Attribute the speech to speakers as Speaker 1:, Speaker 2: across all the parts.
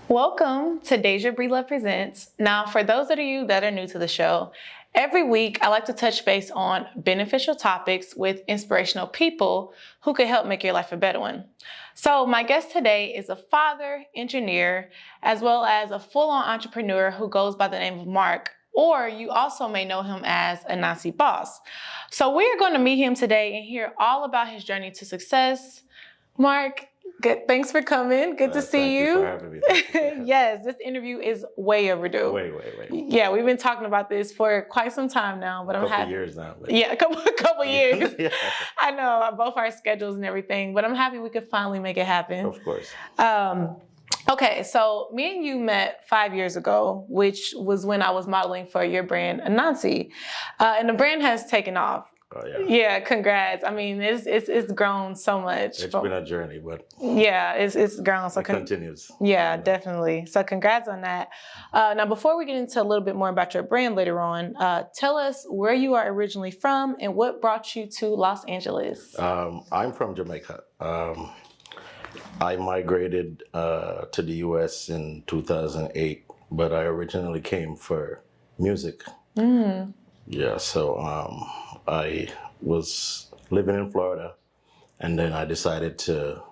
Speaker 1: Welcome to Daisha Breedlove Presents. Now, for those of you that are new to the show, every week I like to touch base on beneficial topics with inspirational people who could help make your life a better one. So my guest today is a father, engineer, as well as a full-on entrepreneur who goes by the name of Mark, or you also may know him as Ananci Boss. So we are going to meet him today and hear all about his journey to success. Mark, good. Thanks for coming. Good to see you.
Speaker 2: Thank you for having me.
Speaker 1: Yes, this interview is way overdue.
Speaker 2: Way.
Speaker 1: Yeah, we've been talking about this for quite some time now, but
Speaker 2: I'm happy. Years now. But...
Speaker 1: Yeah, a couple years.
Speaker 2: Yeah.
Speaker 1: I know, both our schedules and everything, but I'm happy we could finally make it happen.
Speaker 2: Of course.
Speaker 1: Okay, so me and you met 5 years ago, which was when I was modeling for your brand, Ananci, and the brand has taken off.
Speaker 2: Oh, yeah.
Speaker 1: Yeah, congrats. I mean, it's grown so much.
Speaker 2: It's been a journey, but
Speaker 1: yeah, it's grown. So
Speaker 2: it continues.
Speaker 1: Yeah, definitely. So congrats on that. Now, before we get into a little bit more about your brand later on, tell us where you are originally from and what brought you to Los Angeles.
Speaker 2: I'm from Jamaica. I migrated to the U.S. in 2008, but I originally came for music. Yeah, so I was living in Florida, and then I decided to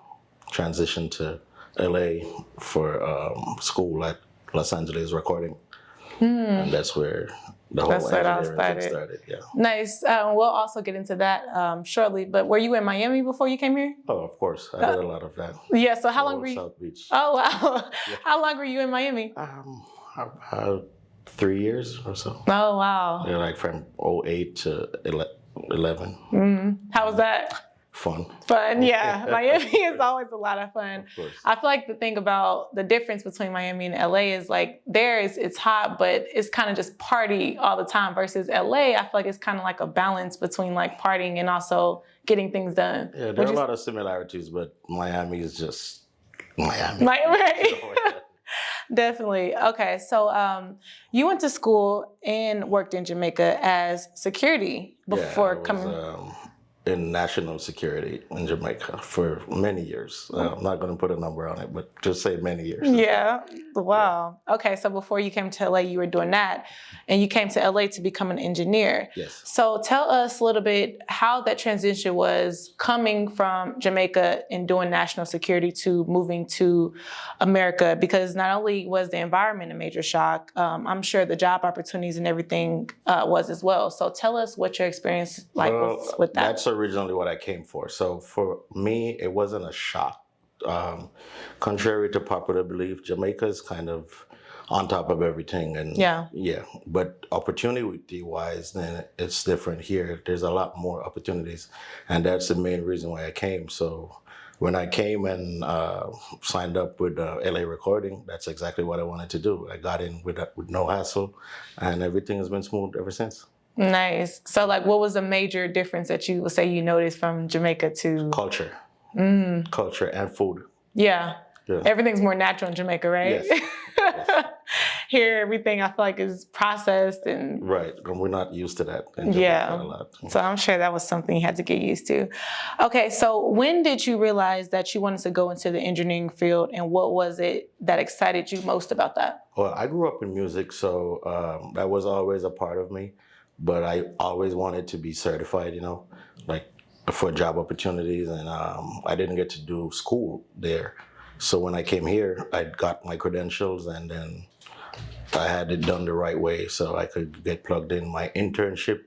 Speaker 2: transition to LA for school at Los Angeles Recording. And that's where the whole engineering thing started. Yeah.
Speaker 1: Nice. We'll also get into that shortly. But were you in Miami before you came here?
Speaker 2: Oh, of course. I did a lot of that.
Speaker 1: Yeah. So how long were you?
Speaker 2: South Beach.
Speaker 1: Oh, wow. Yeah. How long were you in Miami?
Speaker 2: About 3 years or so.
Speaker 1: Oh, wow.
Speaker 2: Yeah, like from 08 to 11.
Speaker 1: How was that?
Speaker 2: Fun,
Speaker 1: yeah. Miami is always a lot of fun.
Speaker 2: Of course.
Speaker 1: I feel like the thing about the difference between Miami and LA is like it's hot, but it's kind of just party all the time versus LA. I feel like it's kind of like a balance between like partying and also getting things done.
Speaker 2: Yeah, there are a lot of similarities, but Miami is just Miami.
Speaker 1: Right. Definitely. Okay, so you went to school and worked in Jamaica as security before coming.
Speaker 2: In national security in Jamaica for many years. I'm not going to put a number on it, but just say many years.
Speaker 1: Yeah. Wow. Yeah. Okay. So before you came to LA, you were doing that, and you came to LA to become an engineer.
Speaker 2: Yes.
Speaker 1: So tell us a little bit how that transition was coming from Jamaica and doing national security to moving to America, because not only was the environment a major shock, I'm sure the job opportunities and everything was as well. So tell us what your experience was with that.
Speaker 2: That's originally what I came for. So for me, it wasn't a shock. Contrary to popular belief, Jamaica is kind of on top of everything. And yeah. But opportunity-wise, then it's different here. There's a lot more opportunities. And that's the main reason why I came. So when I came and signed up with LA Recording, that's exactly what I wanted to do. I got in with no hassle, and everything has been smooth ever since.
Speaker 1: Nice. So, like, what was a major difference that you would say you noticed from Jamaica to...
Speaker 2: Culture. Culture and food.
Speaker 1: Yeah. Everything's more natural in Jamaica, right?
Speaker 2: Yes.
Speaker 1: Here, everything I feel like is processed and...
Speaker 2: Right. We're not used to that in Jamaica a lot.
Speaker 1: So I'm sure that was something you had to get used to. Okay, so when did you realize that you wanted to go into the engineering field, and what was it that excited you most about that?
Speaker 2: Well, I grew up in music, so that was always a part of me. But I always wanted to be certified, like for job opportunities. And I didn't get to do school there. So when I came here, I got my credentials, and then I had it done the right way so I could get plugged in my internship.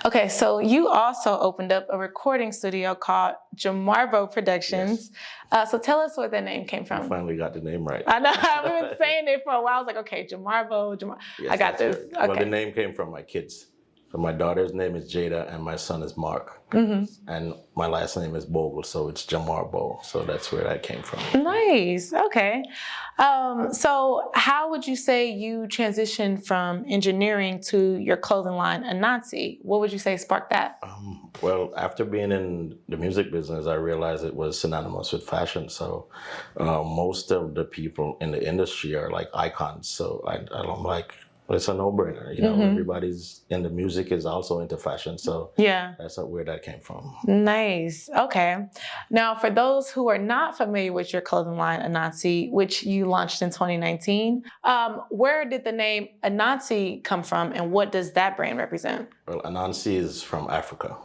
Speaker 1: Okay, so you also opened up a recording studio called Jamarbo Productions. Yes. So tell us where that name came from.
Speaker 2: I finally got the name right.
Speaker 1: I know, I've been saying it for a while. I was like, okay, Jamarbo.
Speaker 2: Yes,
Speaker 1: I got this.
Speaker 2: Right.
Speaker 1: Okay.
Speaker 2: Well, the name came from my kids. So my daughter's name is Jada, and my son is Mark. And my last name is Bogle, so it's Jamarbo. So that's where that came from.
Speaker 1: Nice. Okay. So how would you say you transitioned from engineering to your clothing line, Ananci? What would you say sparked that?
Speaker 2: Well, after being in the music business, I realized it was synonymous with fashion. So most of the people in the industry are like icons. So I don't like it's a no-brainer. You know, everybody's in the music is also into fashion, so that's where that came from.
Speaker 1: Nice. Okay. Now, for those who are not familiar with your clothing line, Ananci, which you launched in 2019, where did the name Ananci come from, and what does that brand represent?
Speaker 2: Well, Ananci is from Africa.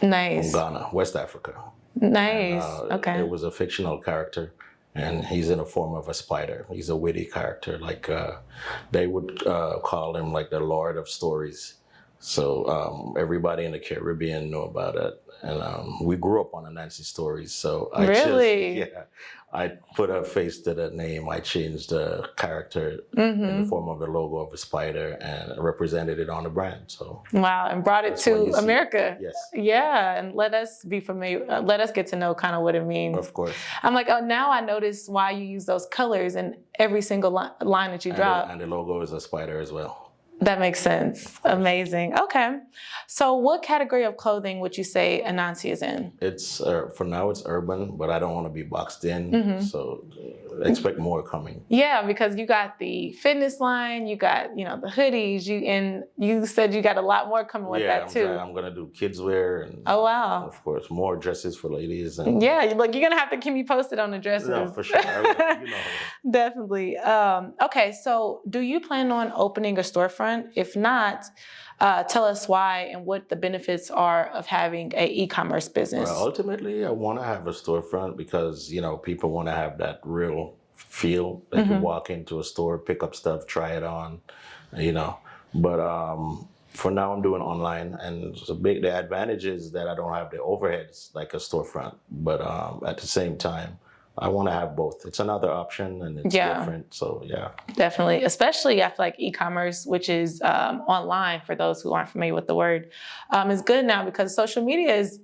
Speaker 1: Nice.
Speaker 2: From Ghana, West Africa.
Speaker 1: Nice.
Speaker 2: And,
Speaker 1: okay.
Speaker 2: It was a fictional character. And he's in the form of a spider. He's a witty character. Like they would call him like the Lord of Stories. So everybody in the Caribbean knew about it. And we grew up on Ananci stories. So I put a face to the name. I changed the character in the form of the logo of a spider and represented it on the brand. So
Speaker 1: wow, and brought it to America.
Speaker 2: Yes.
Speaker 1: Yeah, and let us be familiar. Let us get to know kind of what it means.
Speaker 2: Of course.
Speaker 1: I'm like, oh, now I notice why you use those colors in every single line that you drop.
Speaker 2: And the logo is a spider as well.
Speaker 1: That makes sense. Amazing. Okay. So what category of clothing would you say Ananci is in?
Speaker 2: It's, for now it's urban, but I don't want to be boxed in. So expect more coming.
Speaker 1: Yeah, because you got the fitness line, you got, the hoodies, you said you got a lot more coming with that too.
Speaker 2: I'm going to do kids wear and
Speaker 1: oh, wow.
Speaker 2: Of course, more dresses for ladies. And
Speaker 1: yeah, you're going to have to keep me posted on the dresses.
Speaker 2: No, for sure.
Speaker 1: Definitely. Okay, so do you plan on opening a storefront? If not, tell us why and what the benefits are of having an e-commerce business.
Speaker 2: Well, ultimately, I want to have a storefront because, people want to have that real feel. They can walk into a store, pick up stuff, try it on, But for now, I'm doing online. And the advantage is that I don't have the overheads like a storefront. But at the same time, I want to have both. It's another option and it's different. So, yeah.
Speaker 1: Definitely. Especially I feel like e-commerce, which is online for those who aren't familiar with the word, is good now because social media is,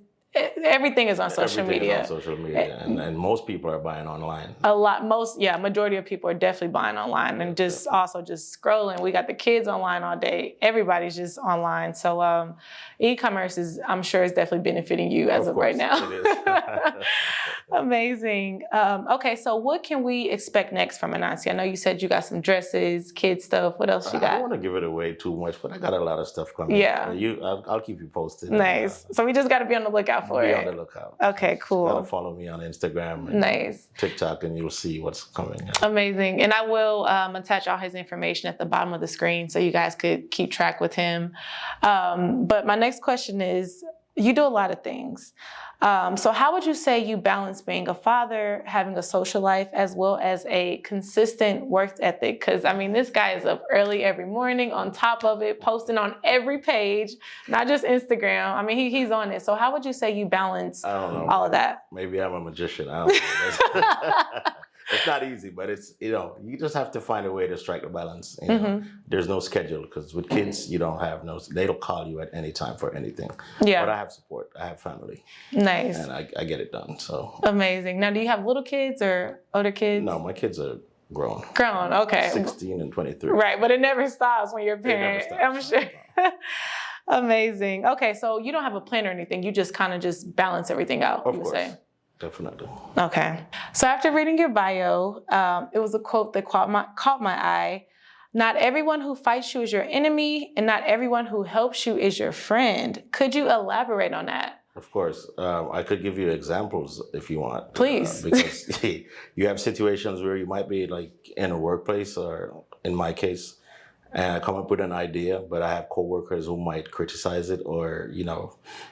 Speaker 1: everything is on social media.
Speaker 2: Is on social media. And most people are buying online.
Speaker 1: Majority of people are definitely buying online and just scrolling. We got the kids online all day. Everybody's just online. So e-commerce I'm sure is definitely benefiting you as of right now.
Speaker 2: It is.
Speaker 1: Amazing. Okay, so what can we expect next from Ananci? I know you said you got some dresses, kid stuff. What else you got?
Speaker 2: I don't want to give it away too much, but I got a lot of stuff coming.
Speaker 1: Yeah.
Speaker 2: I'll keep you posted.
Speaker 1: Nice. So we just got to be on the lookout for it.
Speaker 2: Be on the lookout.
Speaker 1: Okay, cool.
Speaker 2: Gotta follow me on Instagram and TikTok, and you'll see what's coming.
Speaker 1: Amazing. And I will attach all his information at the bottom of the screen so you guys could keep track with him. But my next question is, you do a lot of things. So how would you say you balance being a father, having a social life, as well as a consistent work ethic? Because, this guy is up early every morning, on top of it, posting on every page, not just Instagram. He's on it. So how would you say you balance all of that?
Speaker 2: Maybe I'm a magician. I don't know. It's not easy, but it's, you just have to find a way to strike a balance. There's no schedule because with kids, you don't have they'll call you at any time for anything. Yeah. But I have support. I have family.
Speaker 1: Nice.
Speaker 2: And I get it done. So
Speaker 1: amazing. Now, do you have little kids or older kids?
Speaker 2: No, my kids are grown.
Speaker 1: Grown, okay.
Speaker 2: 16 and 23.
Speaker 1: Right, but it never stops when you're a parent. I'm sure. Amazing. Okay, so you don't have a plan or anything. You just kind of just balance everything out,
Speaker 2: you would
Speaker 1: say.
Speaker 2: Definitely.
Speaker 1: Okay. So after reading your bio, it was a quote that caught my eye. Not everyone who fights you is your enemy, and not everyone who helps you is your friend. Could you elaborate on that?
Speaker 2: Of course. I could give you examples if you want.
Speaker 1: Please.
Speaker 2: Because you have situations where you might be like in a workplace, or in my case, and I come up with an idea, but I have coworkers who might criticize it or,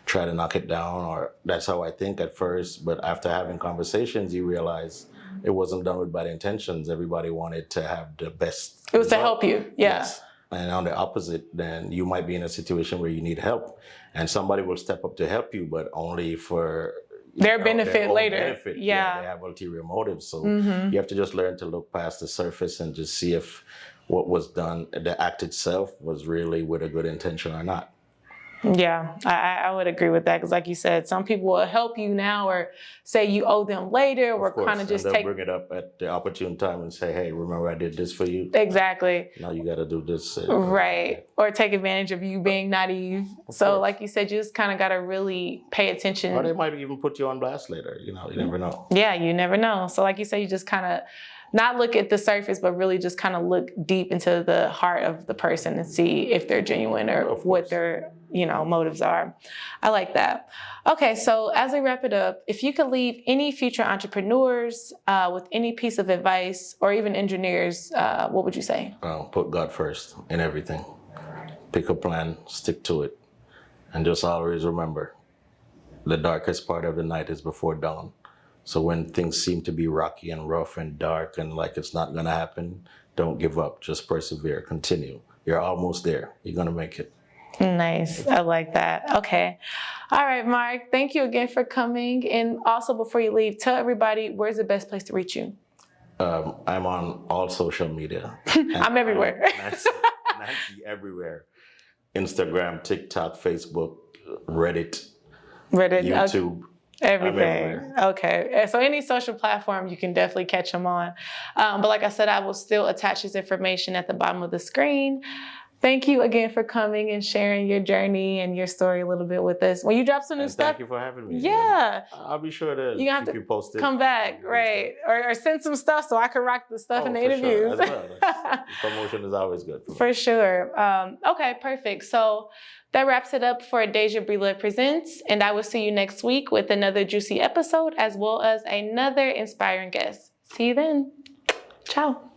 Speaker 2: try to knock it down, or that's how I think at first. But after having conversations, you realize it wasn't done with bad intentions. Everybody wanted to have the best.
Speaker 1: It was to help you. Yeah.
Speaker 2: Yes. And on the opposite, then you might be in a situation where you need help and somebody will step up to help you, but only for
Speaker 1: their benefit later.
Speaker 2: Benefit. Yeah. They have ulterior motives. So you have to just learn to look past the surface and just see if what was done, the act itself, was really with a good intention or not.
Speaker 1: Yeah, I would agree with that because, like you said, some people will help you now or say you owe them later, or kind of just
Speaker 2: bring it up at the opportune time and say, "Hey, remember I did this for you."
Speaker 1: Exactly.
Speaker 2: Now you got to do this.
Speaker 1: Right, or take advantage of you being naive. So, like you said, you just kind of got to really pay attention.
Speaker 2: Or they might even put you on blast later. You never know.
Speaker 1: Yeah, you never know. So, like you said, you just kind of not look at the surface, but really just kind of look deep into the heart of the person and see if they're genuine or what their, motives are. I like that. Okay, so as we wrap it up, if you could leave any future entrepreneurs with any piece of advice, or even engineers, what would you say?
Speaker 2: Put God first in everything. Pick a plan, stick to it, and just always remember, the darkest part of the night is before dawn. So when things seem to be rocky and rough and dark and like it's not going to happen, don't give up. Just persevere. Continue. You're almost there. You're going to make it.
Speaker 1: Nice. I like that. Okay. All right, Mark. Thank you again for coming. And also, before you leave, tell everybody where's the best place to reach you.
Speaker 2: I'm on all social media.
Speaker 1: I'm everywhere.
Speaker 2: Ananci everywhere. Instagram, TikTok, Facebook, Reddit, YouTube.
Speaker 1: Okay. Everything. Okay. So any social platform, you can definitely catch him on. But like I said, I will still attach his information at the bottom of the screen. Thank you again for coming and sharing your journey and your story a little bit with us. When you drop some new stuff.
Speaker 2: Thank you for having me.
Speaker 1: Yeah.
Speaker 2: I'll be sure to keep you posted.
Speaker 1: Come back, right. Or send some stuff so I can rock the stuff in the interviews.
Speaker 2: Sure. As well. Promotion is always good.
Speaker 1: For sure. Okay, perfect. So that wraps it up for Daisha Breedlove Presents, and I will see you next week with another juicy episode as well as another inspiring guest. See you then. Ciao.